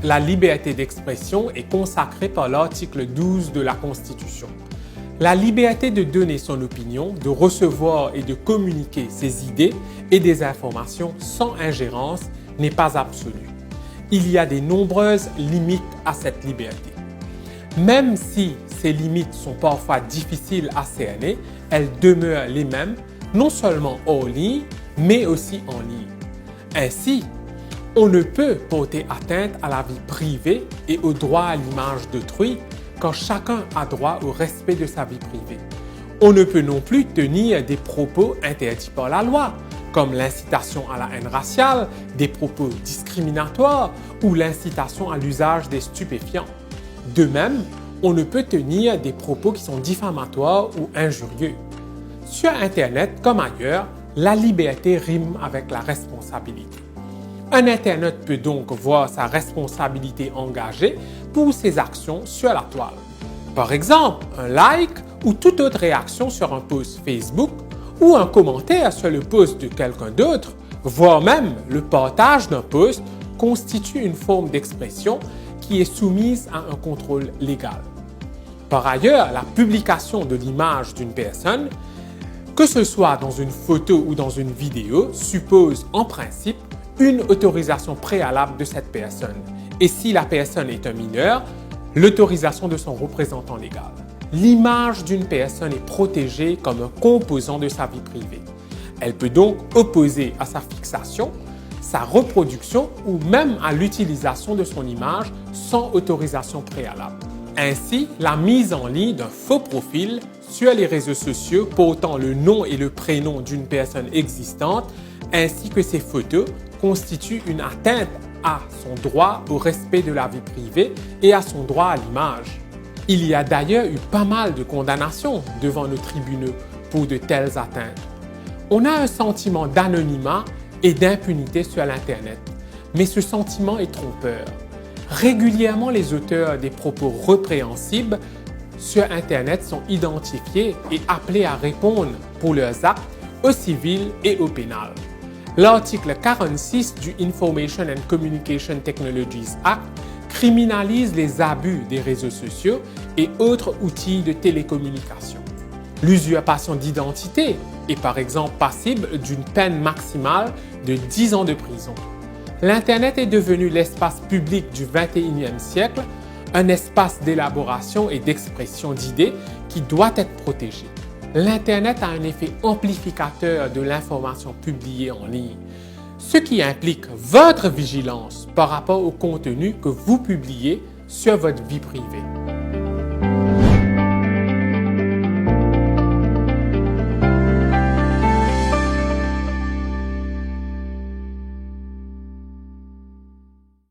la liberté d'expression est consacrée par l'article 12 de la Constitution. La liberté de donner son opinion, de recevoir et de communiquer ses idées et des informations sans ingérence n'est pas absolue. Il y a de nombreuses limites à cette liberté. Même si ces limites sont parfois difficiles à cerner, elles demeurent les mêmes, non seulement hors ligne, mais aussi en ligne. Ainsi, on ne peut porter atteinte à la vie privée et au droit à l'image d'autrui quand chacun a droit au respect de sa vie privée. On ne peut non plus tenir des propos interdits par la loi, comme l'incitation à la haine raciale, des propos discriminatoires ou l'incitation à l'usage des stupéfiants. De même, on ne peut tenir des propos qui sont diffamatoires ou injurieux. Sur Internet comme ailleurs, la liberté rime avec la responsabilité. Un internaute peut donc voir sa responsabilité engagée pour ses actions sur la toile. Par exemple, un like ou toute autre réaction sur un post Facebook ou un commentaire sur le post de quelqu'un d'autre, voire même le partage d'un post, constitue une forme d'expression qui est soumise à un contrôle légal. Par ailleurs, la publication de l'image d'une personne, que ce soit dans une photo ou dans une vidéo, suppose en principe une autorisation préalable de cette personne. Et si la personne est un mineur, l'autorisation de son représentant légal. L'image d'une personne est protégée comme un composant de sa vie privée. Elle peut donc opposer à sa fixation, sa reproduction ou même à l'utilisation de son image sans autorisation préalable. Ainsi, la mise en ligne d'un faux profil sur les réseaux sociaux portant le nom et le prénom d'une personne existante ainsi que ses photos constitue une atteinte à son droit au respect de la vie privée et à son droit à l'image. Il y a d'ailleurs eu pas mal de condamnations devant nos tribunaux pour de telles atteintes. On a un sentiment d'anonymat et d'impunité sur l'Internet, mais ce sentiment est trompeur. Régulièrement, les auteurs des propos répréhensibles sur Internet sont identifiés et appelés à répondre pour leurs actes au civil et au pénal. L'article 46 du Information and Communication Technologies Act criminalise les abus des réseaux sociaux et autres outils de télécommunication. L'usurpation d'identité est par exemple passible d'une peine maximale de 10 ans de prison. L'Internet est devenu l'espace public du 21e siècle, un espace d'élaboration et d'expression d'idées qui doit être protégé. L'Internet a un effet amplificateur de l'information publiée en ligne, ce qui implique votre vigilance par rapport au contenu que vous publiez sur votre vie privée.